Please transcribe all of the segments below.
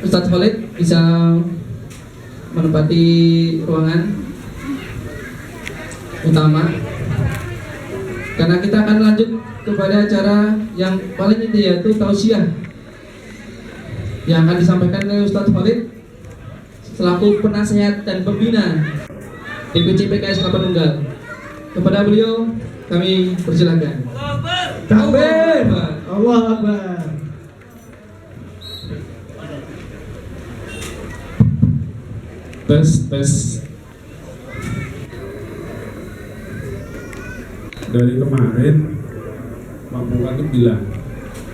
Ustadz Khalid bisa menempati ruangan utama, karena kita akan lanjut kepada acara yang paling inti, yaitu tausiah yang akan disampaikan oleh Ustadz Khalid selaku penasehat dan pembina DPC PKS Kelapa Nunggal. Kepada beliau kami persilakan. Takbir, Allah Akbar. Tes. Dari kemarin Pak Muka tuh bilang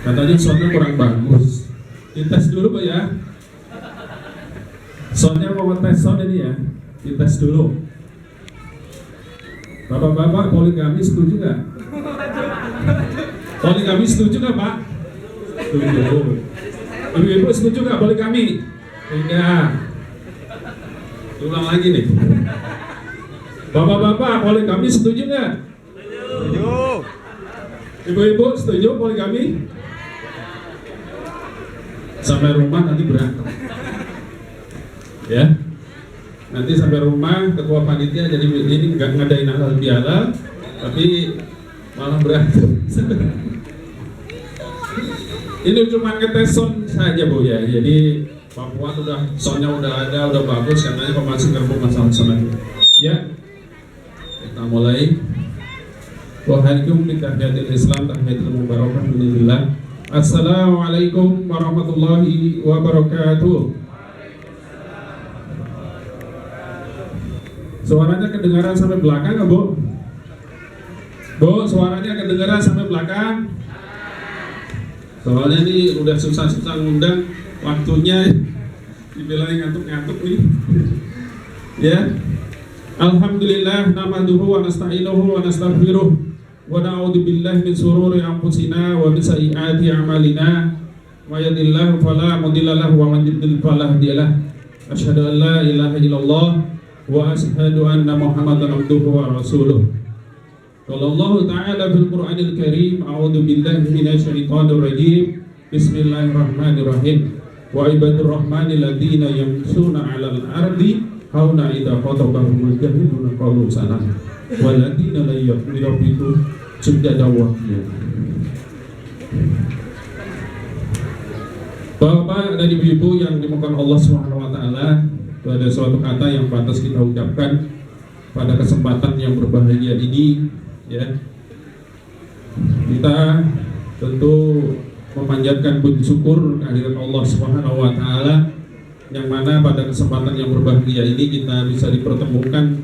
katanya soundnya kurang bagus. Dites dulu Pak ya. Soundnya mau tes sound ini ya. Dites dulu. Bapak-bapak poligami setuju nggak? Poligami setuju nggak Pak? Setuju. Ibu-ibu setuju nggak poligami? Tidak. Ulang lagi nih. Bapak-bapak poligami setuju nggak? Setuju. Ibu-ibu setuju poligami? Sampai rumah nanti berantem. Ya. Nanti sampai rumah ketua panitia jadi ini nggak ngadain halal bihalal, tapi malah berantem. Ini cuma ngetes sound saja Bu ya. Jadi Papua udah soundnya udah ada, udah bagus, katanya pemasin gerbong masalah sound. Ya, kita mulai. Wahaikum bitahiyatil Islam, tahiyatul mubarakah minillah. Assalamualaikum warahmatullahi wabarakatuh. Suaranya kedengaran sampai belakang nggak Bu? Bu, suaranya kedengaran sampai belakang? Soalnya ini udah susah-susah ngundang, waktunya dibilangin ngantuk-ngantuk nih. Ya. Alhamdulillah nahmaduhu wa nasta'inuhu wa nastaghfiruh wa na'udzu billahi min shururi anfusina wa min sayyiati a'malina. May yahdihillahu fala mudilla lahu wa man yudlil fala hadiya lahu. Asyhadu an la ilaha illallah wa asyhadu anna Muhammadan abduhu wa rasuluh. Qala Allah ta'ala fil Qur'anil Karim, a'udzu billahi minasy syaithanir rajim. Bismillahirrahmanirrahim. Wa ibadur rahmanil ladzina yamshuna 'alal ardi hauna idza khatabahumul jahiluna qalu salama. Wal ladzina la yu'minu sujada wa qiyam. Bapak dan ibu-ibu yang dimuliakan Allah Subhanahu wa taala, ada suatu kata yang pantas kita ucapkan pada kesempatan yang berbahagia ini, ya. Kita tentu memanjatkan puji syukur kehadirat Allah Subhanahu wa taala, yang mana pada kesempatan yang berbahagia ini kita bisa dipertemukan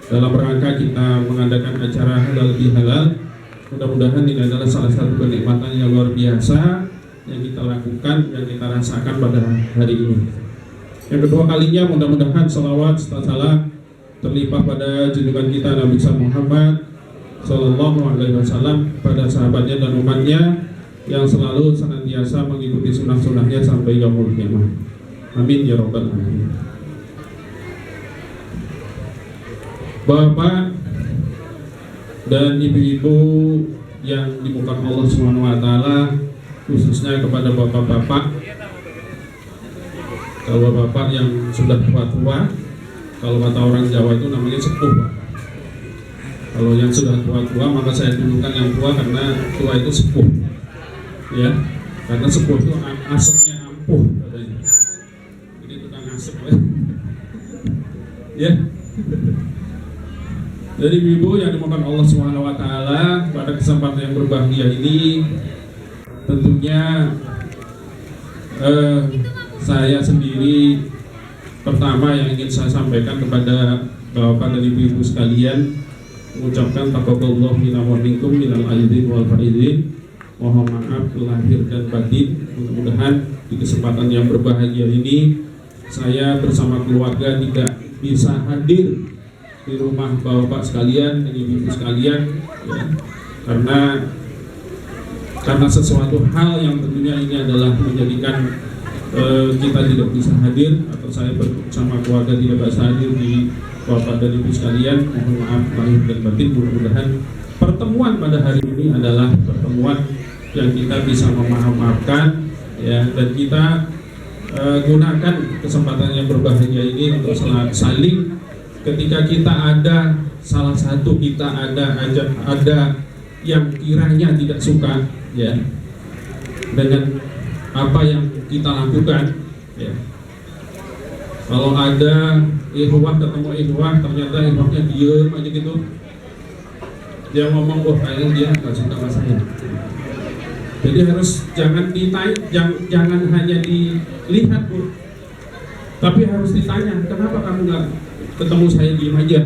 dalam rangka kita mengadakan acara halal bihalal. Mudah-mudahan ini adalah salah satu kenikmatan yang luar biasa yang kita lakukan, yang kita rasakan pada hari ini. Yang kedua kalinya mudah-mudahan salawat serta salam terlimpah pada junjungan kita Nabi Muhammad Sallallahu Alaihi Wasallam, pada sahabatnya dan umatnya yang selalu senantiasa mengikuti sunnah-sunnahnya sampai yaumul qiyamah. Amin ya rabbal alamin. Bapak dan ibu-ibu yang dimuliakan Allah Subhanahu wa taala, khususnya kepada bapak-bapak. Kalau bapak yang sudah tua-tua, kalau kata orang Jawa itu namanya sepuh Pak. Kalau yang sudah tua-tua, maka saya dulukan yang tua karena tua itu sepuh, ya. Karena sepuh itu asapnya ampuh katanya. Ini tukang asap ya. Dari ibu yang dimuliakan Allah Subhanahu wa taala, pada kesempatan yang berbahagia ini tentunya saya sendiri pertama yang ingin saya sampaikan kepada bapak dan ibu-ibu sekalian, mengucapkan taqabbalallahu minna wa minkum minal aidin wal faidin. Mohon maaf lahir dan batin. Mudah-mudahan di kesempatan yang berbahagia ini saya bersama keluarga tidak bisa hadir di rumah bapak sekalian dan ibu-ibu sekalian, ya, karena sesuatu hal yang tentunya ini adalah menjadikan kita tidak bisa hadir, atau saya bersama keluarga tidak bisa hadir di bapak dan ibu sekalian. Mohon maaf lahir dan batin. Mudah-mudahan pertemuan pada hari ini adalah pertemuan yang kita bisa memaafkan, ya, dan kita gunakan kesempatan yang berbahagia ini untuk saling, ketika kita ada salah satu kita ada yang kiranya tidak suka ya dengan apa yang kita lakukan ya. Kalau ada ikhwah ketemu ikhwah, ternyata ikhwahnya diem aja gitu, dia ngomong kayaknya dia nggak suka sama saya. Jadi harus jangan hanya dilihat Bu, tapi harus ditanya, kenapa kamu nggak ketemu saya diem aja?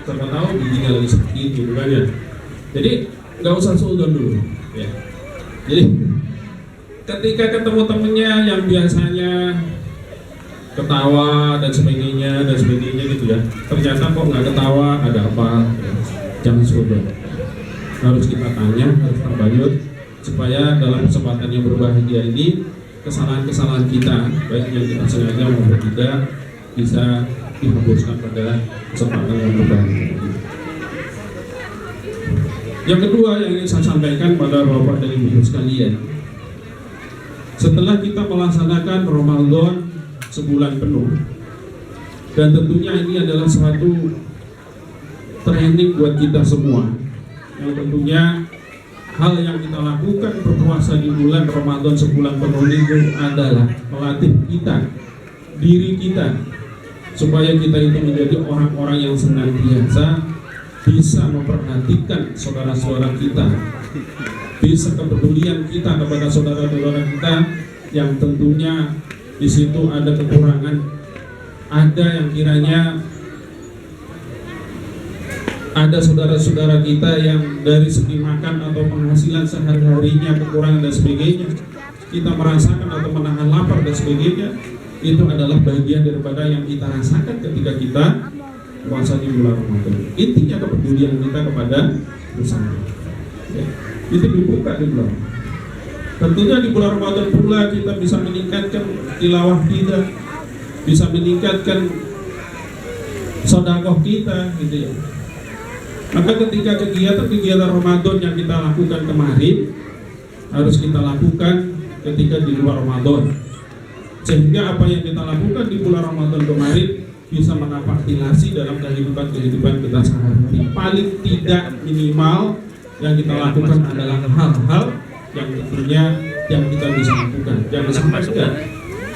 Siapa tahu giginya lagi sakit gitu kan ya. Jadi nggak usah suudon dulu ya. Jadi ketika ketemu temennya yang biasanya ketawa dan sebagainya gitu ya, ternyata kok nggak ketawa, ada apa ya. Jangan suudon, harus kita tanya, harus terbayut, supaya dalam kesempatan yang berbahagia ini kesalahan-kesalahan kita, baik yang kita sengaja maupun tidak, bisa dihapuskan pada kesempatan yang berbahagia ini. Yang kedua yang ingin saya sampaikan pada Bapak dan Ibu sekalian, setelah kita melaksanakan Ramadan sebulan penuh, dan tentunya ini adalah suatu training buat kita semua, yang tentunya hal yang kita lakukan berpuasa di bulan Ramadan sebulan penuh itu adalah melatih kita, diri kita, supaya kita itu menjadi orang-orang yang senantiasa bisa memperhatikan saudara-saudara kita, bisa kepedulian kita kepada saudara-saudara kita yang tentunya di situ ada kekurangan, ada yang kiranya ada saudara-saudara kita yang dari segi makan atau penghasilan sehari-harinya kekurangan dan sebagainya, kita merasakan atau menahan lapar dan sebagainya, itu adalah bagian daripada yang kita rasakan ketika kita puasa di bulan Ramadan. Intinya kepedulian kita kepada bersama ya, itu dibuka di bulan. Tentunya di bulan Ramadan pula kita bisa meningkatkan tilawah kita, bisa meningkatkan sedekah kita gitu ya. Maka ketika kegiatan Ramadan yang kita lakukan kemarin harus kita lakukan ketika di luar Ramadan, sehingga apa yang kita lakukan di bulan Ramadan kemarin bisa menapaktilasi dalam kehidupan kita sehari-hari. Paling tidak minimal yang kita lakukan adalah hal-hal yang tentunya yang kita bisa lakukan. Jangan sampai enggak.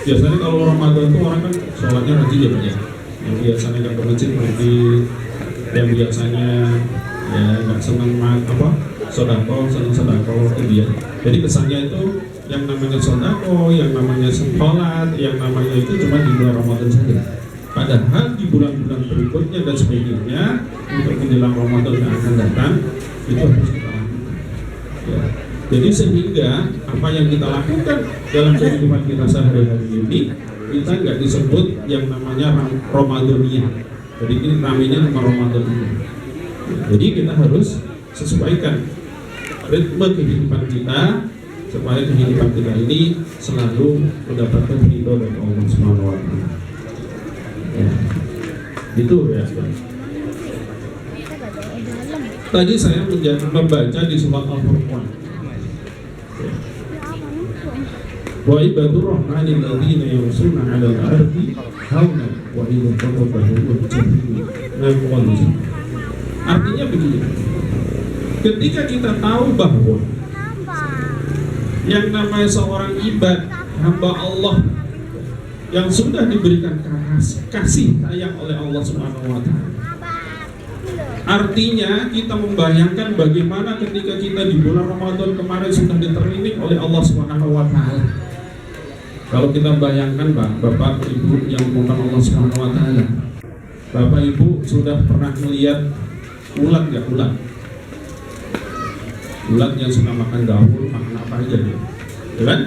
Biasanya kalau Ramadan itu orang kan sholatnya rajin ya Pak ya. Yang biasanya nggak ke masjid pergi, yang biasanya ya nggak senang sodako itu dia. Jadi kesannya itu yang namanya sodako, yang namanya sholat, yang namanya itu cuma di bulan Ramadan saja. Padahal di bulan-bulan berikutnya dan sebagainya untuk menjelang Ramadan yang akan datang itu harus kita lakukan. Ya. Jadi sehingga apa yang kita lakukan dalam kehidupan kita sehari-hari ini kita nggak disebut yang namanya Ramadhaniyah. Jadi ini namanya Ramadan itu. Jadi kita harus sesuaikan ritme kehidupan kita supaya kehidupan kita ini selalu mendapatkan ridho dari Allah Subhanahu wa Ta'ala. Ya. Itu ya. Tadi saya membaca di surat Al-Furqan. Wa ibadur rahmanil ladzina yamshuna 'alal ardi hauna wa idza taqabbalu wajhahum. Artinya begini. Ketika kita tahu bahwa yang namanya seorang hamba Allah yang sudah diberikan kasih sayang oleh Allah Subhanahu wa Ta'ala. Artinya kita membayangkan bagaimana ketika kita di bulan Ramadan kemarin sudah diterima oleh Allah Subhanahu wa Ta'ala. Kalau kita bayangkan Bapak Ibu yang dimuliakan Allah Subhanahu wa Ta'ala, Bapak Ibu sudah pernah melihat ulat nggak? Ulat yang suka makan daun, makan apa aja ya kan?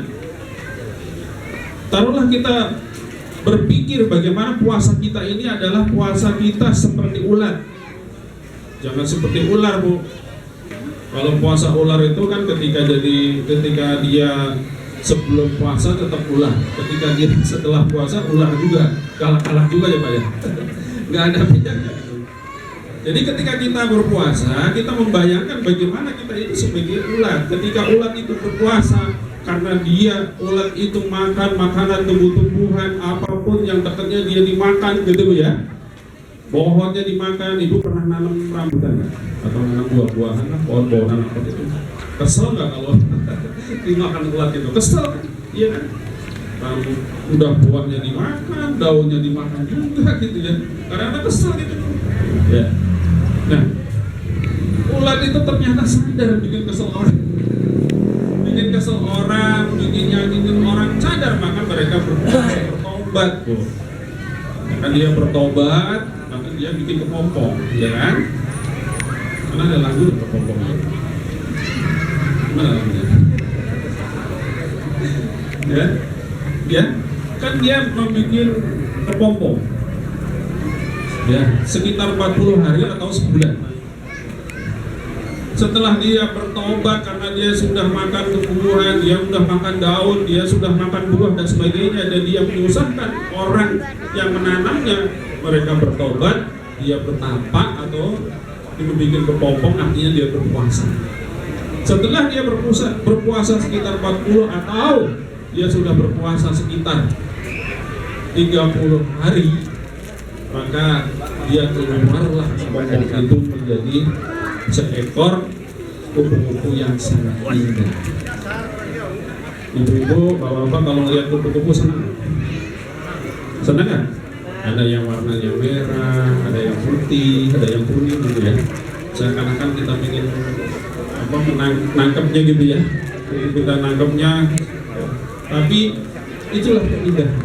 Taruhlah kita berpikir bagaimana puasa kita ini adalah puasa kita seperti ulat. Jangan seperti ular Bu. Kalau puasa ular itu kan ketika dia sebelum puasa tetap ular, ketika dia setelah puasa ular juga, kalah juga ya Pak ya. Nggak ada bedanya. Jadi ketika kita berpuasa, kita membayangkan bagaimana kita itu sebagai ulat. Ketika ulat itu berpuasa, karena dia ulat itu makan makanan tumbuh-tumbuhan apapun yang dekatnya dia dimakan gitu ya. Pohonnya dimakan. Ibu pernah nanam rambutan nggak? Atau nanam buah-buahan, pohon-pohonan apa itu? Kesel nggak kalau dimakan ulat itu? Kesel kan? Iya kan? Lalu udah buahnya dimakan, daunnya dimakan juga gitu ya. Karena kesel gitu. Ya. Nah, ulat itu ternyata sadar bikin kesel orang. Bikin kesel orang, bikin nyakitin orang, sadar, maka mereka bertobat. Maka dia bertobat, maka dia bikin kepompong, ya kan? Karena ada lagu kepompong. Mana lagunya? Ya, kan dia membuat kepompong. Ya, sekitar 40 hari atau sebulan. Setelah dia bertobat karena dia sudah makan tumbuhan, dia sudah makan daun, dia sudah makan buah dan sebagainya, dan dia menyusahkan orang yang menanamnya, mereka bertobat, dia bertapa atau dibikin kepompong, artinya dia berpuasa. Setelah dia berpuasa sekitar 40 atau dia sudah berpuasa sekitar 30 hari, maka dia keluarlah kepompong itu menjadi seekor kupu-kupu yang sangat indah. Ibu-ibu, bapak-bapak kalau lihat kupu-kupu senang? Senang kan? Ada yang warnanya merah, ada yang putih, ada yang kuning gitu ya. Seakan-akan kita ingin menangkapnya gitu ya. Kita nangkapnya, tapi itulah keindahan.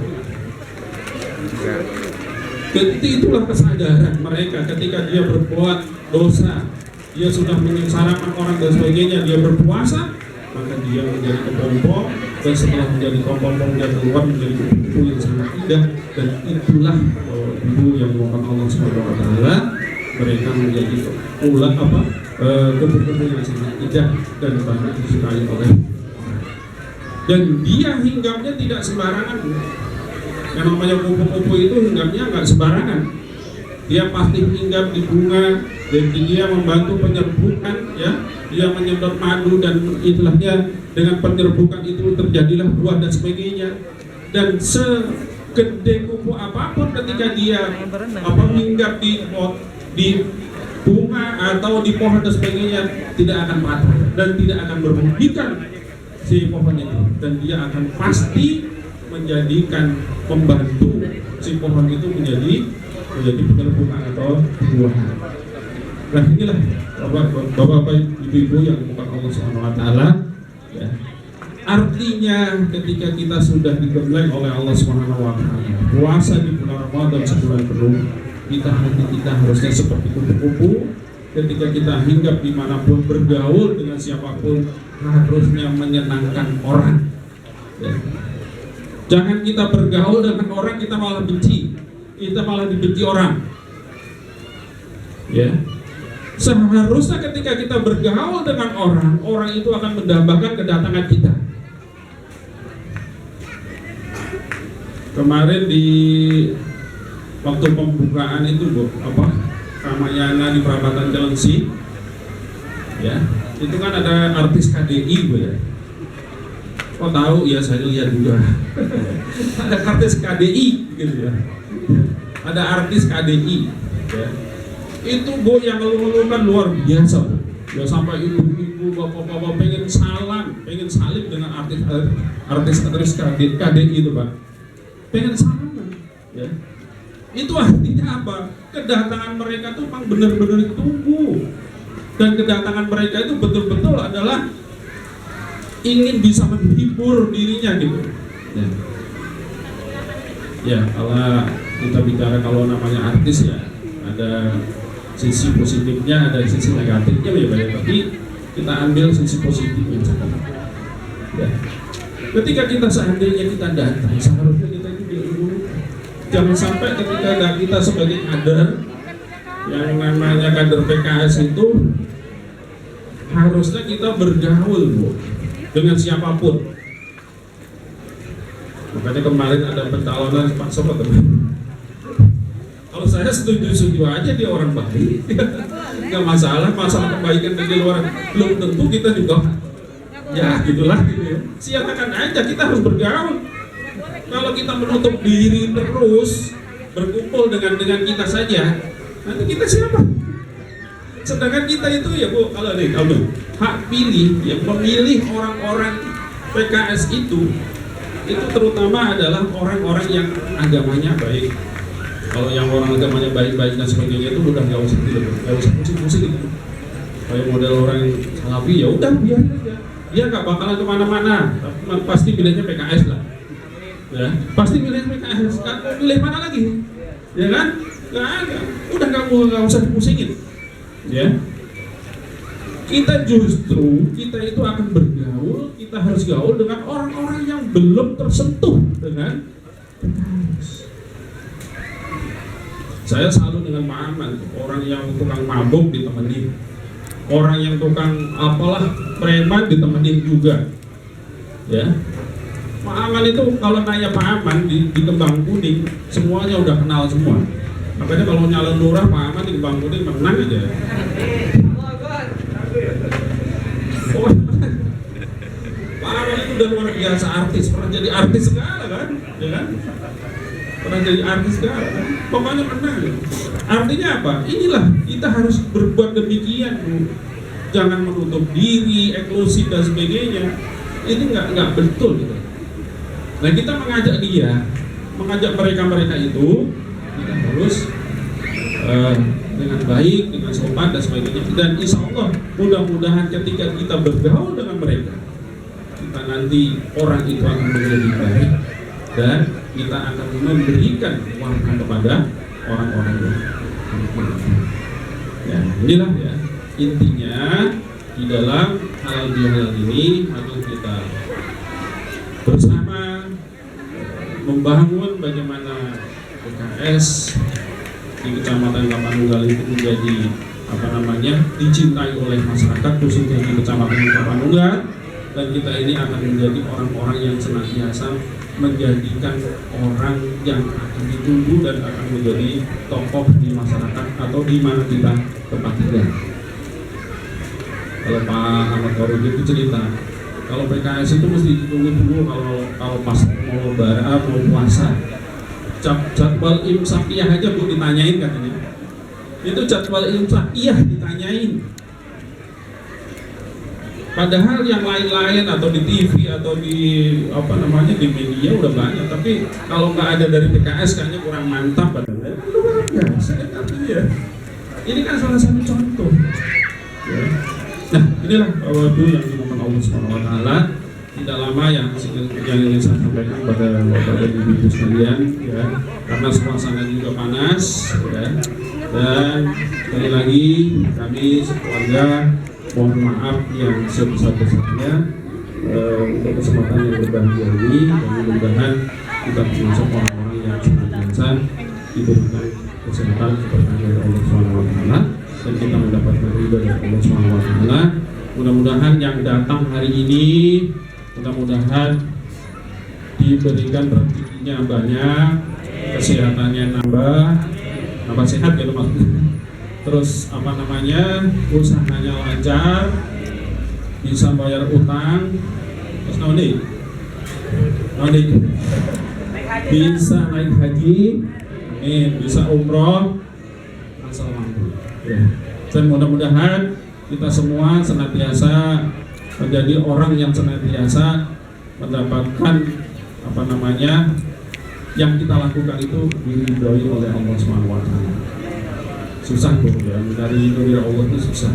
Itulah kesadaran mereka ketika dia berbuat dosa, dia sudah menyengsarakan orang dan sebagainya, dia berpuasa, maka dia menjadi kepompong, dan setelah menjadi kepompong dia keluar menjadi kupu-kupu yang sangat indah. Dan itulah ibu yang melakukan Allah SWT, mereka menjadi ulat kupu-kupu yang sangat indah dan banyak disukai oleh orang. Dan dia hinggapnya tidak sembarangan. Yang namanya kupu-kupu itu hinggapnya nggak sembarangan. Dia pasti hinggap di bunga, dan dia membantu penyerbukan, ya. Dia menyedot madu dan istilahnya dengan penyerbukan itu terjadilah buah dan sebagainya. Dan segede kupu apapun ketika dia hinggap di bunga atau di pohon dan sebagainya, tidak akan patah dan tidak akan merugikan si pohon itu, dan dia akan pasti menjadikan membantu si pohon itu menjadi penyerbukan atau buahan. Nah inilah bapak-bapak, ibu-ibu yang bukan Allah SWT, ya. Artinya ketika kita sudah digembleng oleh Allah SWT, puasa di bulan Ramadan sebulan penuh, hati kita harusnya seperti kupu-kupu. Ketika kita hinggap dimanapun, bergaul dengan siapapun, harusnya menyenangkan orang, ya. Jangan kita bergaul dengan orang kita malah benci, kita malah dibenci orang, ya. Seharusnya ketika kita bergaul dengan orang, orang itu akan mendambakan kedatangan kita. Kemarin di waktu pembukaan itu Ramayana di Perapatan Cilengsi, ya, itu kan ada artis KDI ya. Oh tahu ya, saya lihat juga. Ada artis KDI gitu ya. Ada artis KDI, ya. Itu yang ngeluh-ngeluhkan luar biasa, Bu. Ya sampai ibu-ibu, bapak-bapak pengen salim dengan artis KDI itu, Pak. Pengen salam, ya. Itu artinya apa? Kedatangan mereka tuh memang benar-benar ditunggu. Dan kedatangan mereka itu betul-betul adalah ingin bisa menghibur dirinya gitu. Ya, kalau kita bicara kalau namanya artis ya ada sisi positifnya, ada sisi negatifnya ya, tapi kita ambil sisi positifnya saja. Ya. Ketika kita seandainya kita datang, seharusnya kita itu diurut. Jangan sampai ketika kita sebagai kader yang namanya kader PKS itu harusnya kita bergaul, Bu, dengan siapapun. Makanya kemarin ada pencalonan Pak Sobat. Kalau saya setuju aja dia orang baik, nggak masalah kebaikan dari luar. Belum tentu kita juga Ya gitulah gitu ya. Silakan aja, kita harus bergaul. Kalau kita menutup diri terus, berkumpul dengan kita saja, nanti kita siapa? Sedangkan kita itu ya Bu, kalau hak pilih, yang memilih orang-orang PKS itu terutama adalah orang-orang yang agamanya baik. Kalau yang orang agamanya baik-baik dan sebagainya itu udah nggak usah pusing-pusing gitu. Kayak model orang Salafi ya udah biarin aja. Dia nggak bakalan kemana-mana, pasti pilihnya PKS lah. Ya, pasti pilih PKS. Kan mau pilih mana lagi? Ya kan? Nggak ada. Udah nggak usah dipusingin. Ya. Kita itu akan bergaul, kita harus gaul dengan orang-orang yang belum tersentuh dengan PKS. Saya selalu dengan Pak Aman, orang yang tukang mabuk ditemenin, orang yang tukang apalah preman ditemenin juga. Ya. Pak Aman itu kalau nanya Pak Aman di Kembang Kuning, semuanya udah kenal semua. Makanya kalau nyalon lurah Pak Aman di Kembang Kuning menang aja. Pak Aman itu udah luar biasa artis, pernah jadi artis segala kan, ya kan? Pernah jadi artis segala kan? Pokoknya menang. Artinya apa? Inilah kita harus berbuat demikian, Bu. Jangan menutup diri, eksklusif dan sebagainya. Ini nggak betul gitu. Nah kita mengajak mereka itu, kita harus dengan baik, dengan sopan dan sebagainya. Dan insya Allah mudah-mudahan ketika kita bergaul dengan mereka, kita nanti orang itu akan menjadi baik dan kita akan memberikan warna kepada orang-orang itu. Ya, inilah ya intinya di dalam halal bihalal ini harus kita bersama membangun bagaimana PKS di Kecamatan Tapanunggal itu menjadi dicintai oleh masyarakat khususnya di Kecamatan Tapanunggal, dan kita ini akan menjadi orang-orang yang senantiasa menjadikan orang yang akan ditunggu dan akan menjadi tokoh di masyarakat atau di mana kita tempat tinggal. Kalau Pak Ahmad Korun itu cerita, kalau PKS itu mesti ditunggu dulu kalau pas mau lebaran, mau puasa. Jadwal imsakiyah aja Bu ditanyain katanya. Itu jadwal imsakiyah ditanyain. Padahal yang lain-lain atau di TV atau di di media udah banyak, tapi kalau nggak ada dari PKS kayaknya kurang mantap katanya. Luar biasa artinya. Ini kan salah satu contoh. Ya. Nah, inilah Bapak-Ibu yang dimakan Allah Subhanahu wa taala. Tidak lama yang ingin saya sampaikan pada Bapak dan Ibu sekalian, ya, karena suasana juga panas, ya, dan sekali lagi kami sekeluarga mohon maaf yang sebesar-besarnya untuk kesempatan yang berbahagia ini, dan mudah-mudahan kita termasuk orang-orang yang senantiasa diberikan kesehatan seperti dari Allah Subhanahu wa taala, dan kita mendapatkan ridho dari Allah Subhanahu wa taala. Mudah-mudahan yang datang hari ini, mudah-mudahan diberikan rezekinya banyak, kesehatannya nambah sehat gitu maksudnya. Terus usahanya lancar, bisa bayar utang, terus bisa naik haji, bisa umroh, asal mampu. Ya. Dan mudah-mudahan kita semua senantiasa menjadi orang yang senantiasa mendapatkan yang kita lakukan itu diridhoi oleh Allah Subhanahu wa taala. Susah tuh ya, dari Allah itu susah.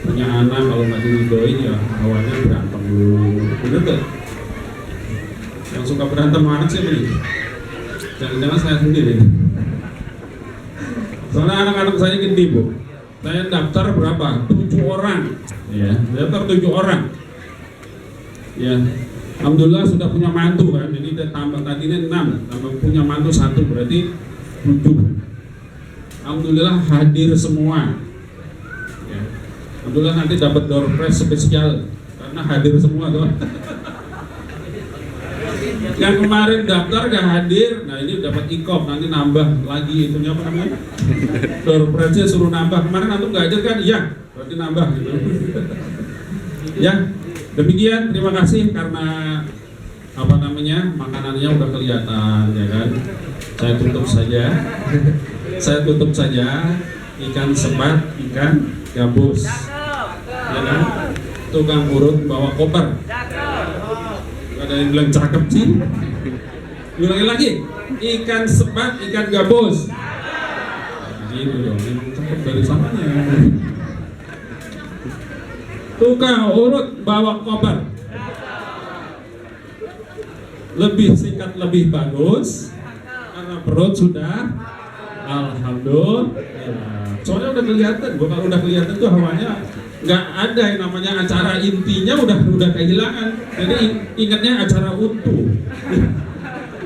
Punya anak kalau nggak diridhoi ya awalnya berantem dulu. Bener gak? Yang suka berantem sama anak siapa nih? Jangan-jangan saya sendiri. Soalnya anak-anak saya gede Bu. Saya daftar berapa? 7 orang. Ya, daftar 7 orang. Ya, alhamdulillah sudah punya mantu kan. Jadi tambah tadinya 6, tambah punya mantu 1 berarti 7. Alhamdulillah hadir semua. Ya. Alhamdulillah nanti dapat door prize spesial karena hadir semua tuh. Yang kemarin daftar gak hadir, nah ini dapat ikop, nanti nambah lagi itunya door prize-nya suruh nambah. Kemarin antum gak hadir kan? Iya, berarti nambah gitu. Ya, Demikian, terima kasih karena apa namanya makanannya udah kelihatan ya kan. Saya tutup saja. Saya tutup saja. Ikan sepat, ikan gabus, ya kan. Tukang urut bawa koper. Ada yang bilang cakep sih. Ulangi lagi. Ikan sepat, ikan gabus. Gitu dong, memang cakep dari sananya. Tukang urut bawa koper. Lebih singkat lebih bagus karena perut sudah alhamdulillah. Soalnya udah kelihatan, gua kalau udah kelihatan tuh hawanya nggak ada yang namanya acara intinya udah kehilangan. Jadi ingatnya acara untu.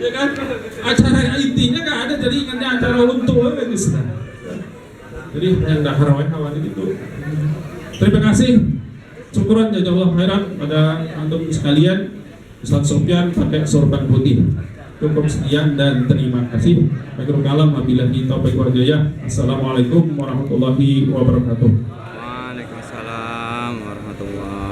Ya kan? Acara intinya nggak ada, jadi ingatnya acara untu aja gitu. Jadi yang dahar hawan itu. Terima kasih. Syukuran jazakallahu khairan pada antum sekalian. Ustaz Sofyan pakai sorban putih. Cukup sekian dan terima kasih. Baikrul kalam wabillahi taufiq wal hidayah. Assalamualaikum warahmatullahi wabarakatuh. Waalaikumsalam warahmatullahi